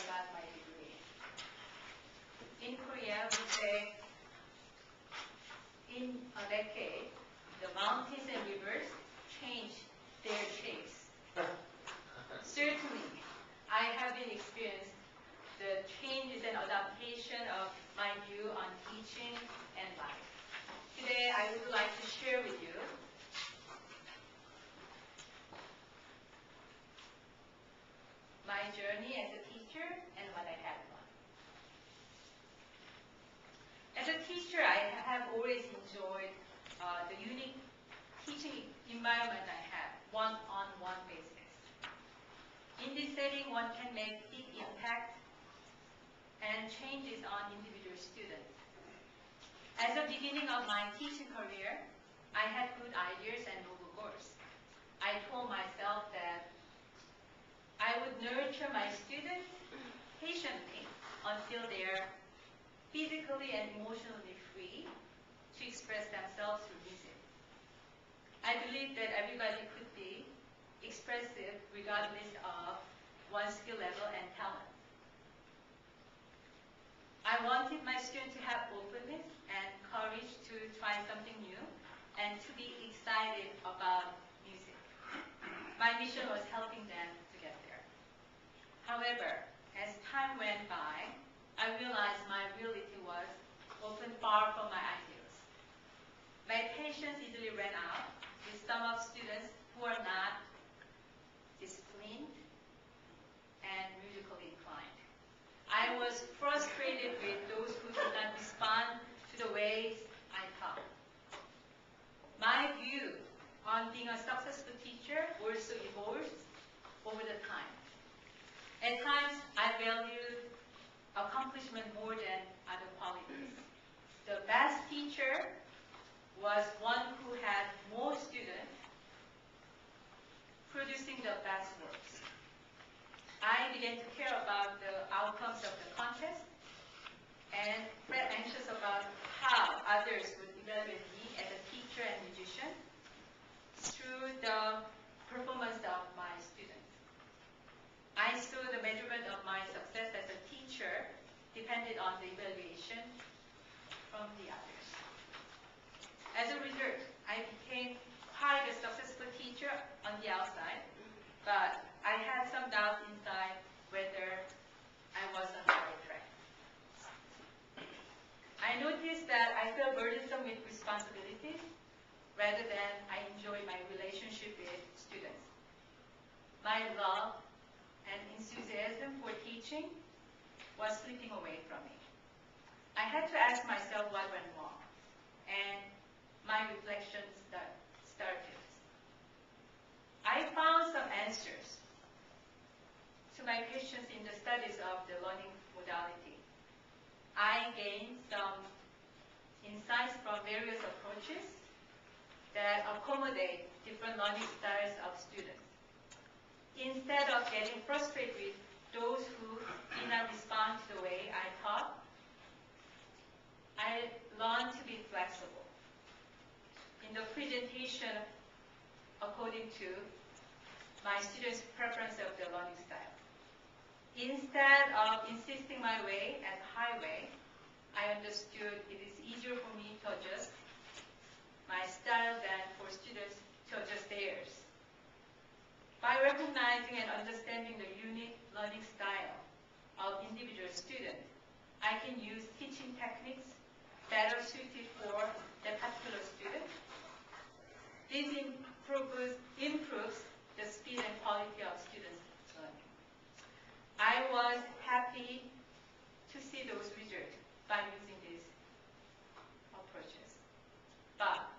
got my degree. In Korea, we say, in a decade, the mountains and rivers change their shapes. Certainly, I have been experienced the changes and adaptation of my view on teaching and life. Today, I would like to share with you my journey as a teacher and what I have learned. As a teacher, I have always enjoyed the unique teaching environment I have, one-on-one basis. In this setting, one can make big impact and changes on individual students. At the beginning of my teaching career, I had good ideas and noble goals. I told myself that I would nurture my students patiently until they are physically and emotionally free to express themselves through music. I believe that everybody could be expressive regardless of one's skill level and talent. I wanted my students to have openness and courage to try something new and to be excited about music. My mission was helping them to get there. However, as time went by, I realized my ability was often far from my ideals. My patience easily ran out with some of students who are not disciplined and musically inclined. I was frustrated with those who did not respond to the ways I taught. My view on being a successful teacher also evolved over the time. At times, I valued accomplishment more than other qualities. The best teacher was one who had more students producing the best works. I began to care about the outcomes of the contest and felt anxious about how others would evaluate me as a teacher and musician through the performance of my students. I saw the measurement of my success as a teacher depended on the evaluation from the others. As a result, I became quite a successful teacher on the outside, but I had some doubt inside whether I was on the right track. I noticed that I felt burdensome with responsibilities rather than I enjoyed my relationship with students. My love and enthusiasm for teaching was slipping away from me. I had to ask myself what went wrong, and my reflections started. I found some answers to my questions in the studies of the learning modality. I gained some insights from various approaches that accommodate different learning styles of students. Instead of getting frustrated with those who did not respond to the way I taught, I learned to be flexible in the presentation according to my students' preference of the learning style. Instead of insisting my way as highway, I understood it is easier for me to adjust my style than for students to adjust theirs. By recognizing and understanding the unique learning style of individual students, I can use teaching techniques better suited for that particular student. This improves the speed and quality of students' learning. I was happy to see those results by using these approaches. But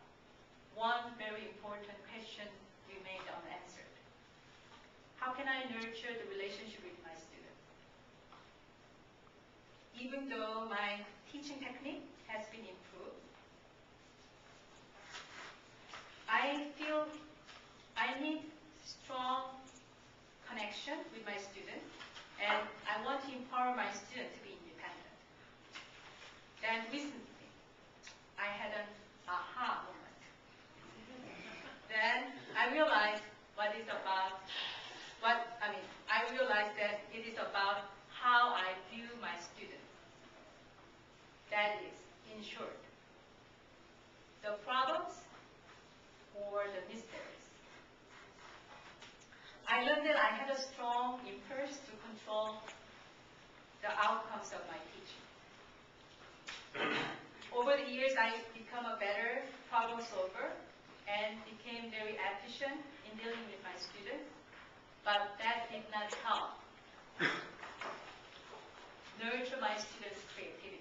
one very important question remained unanswered. How can I nurture the relationship with my students? Even though my teaching technique has been improved, I feel I need strong connection with my students, and I want to empower my students to be independent. Then recently, I had an aha moment. Then I realized I realized that it is about how I view my students. That is, in short, the problems or the mysteries. I learned that I had a strong impulse to control the outcomes of my teaching. Over the years, I became a better problem solver and became very efficient in dealing with my students, but that did not help nurture my students' creativity.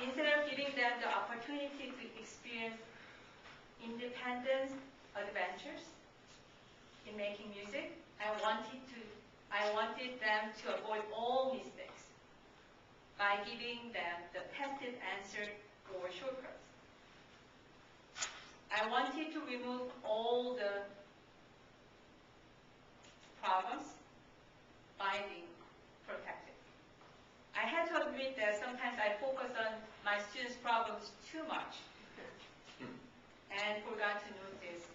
Instead of giving them the opportunity to experience independent adventures in making music, I wanted them to avoid all mistakes by giving them the passive answer or shortcuts. I wanted to remove all the problems by being protective. I had to admit that sometimes I focused on my students' problems too much and forgot to notice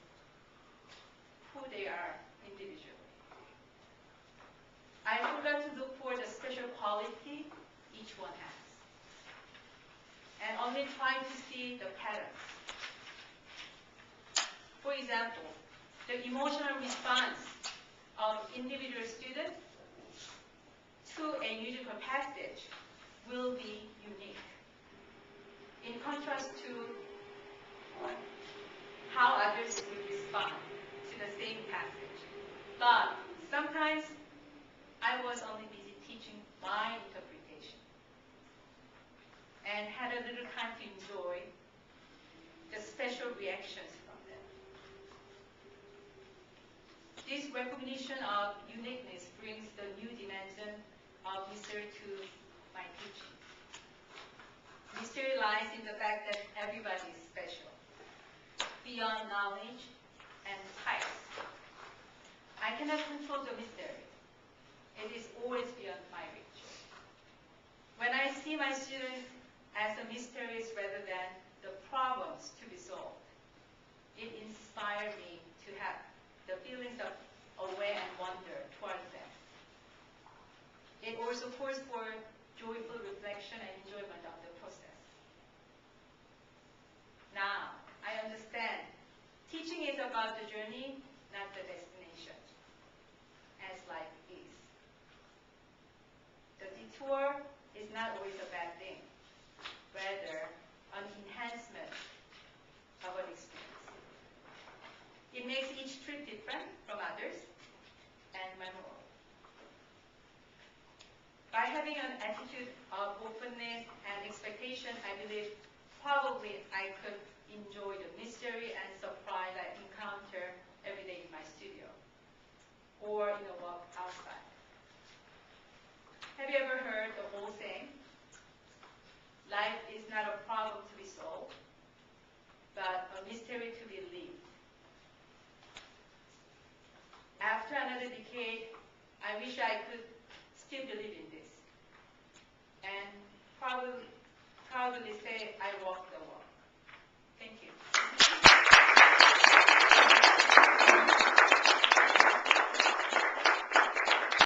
who they are individually. I forgot to look for the special quality each one has, and only trying to see the patterns. For example, the emotional response of individual students to a musical passage will be unique, in contrast to how others will respond to the same passage. But sometimes I was only busy teaching my interpretation and had a little time to enjoy the special reactions from them. This recognition of uniqueness brings the new dimension of mystery to my teaching. Mystery lies in the fact that everybody is special, beyond knowledge and types. I cannot control the mystery. It is always beyond my reach. When I see my students as the mysteries rather than the problems to be solved, it inspires me to have the feelings of awe and wonder towards them. It also calls for joyful reflection and enjoyment of the process. Now, I understand teaching is about the journey, not the destination, as life is. The detour is not always a bad thing, rather an enhancement of an experience. It makes each trip different from others and memorable. By having an attitude of openness and expectation, I believe probably I could enjoy the mystery and surprise I encounter every day in my studio or in a walk outside. Have you ever heard the whole saying? Life is not a problem to be solved, but a mystery to be lived. After another decade, I wish I could still believe in this and proudly say I walk the walk. Thank you.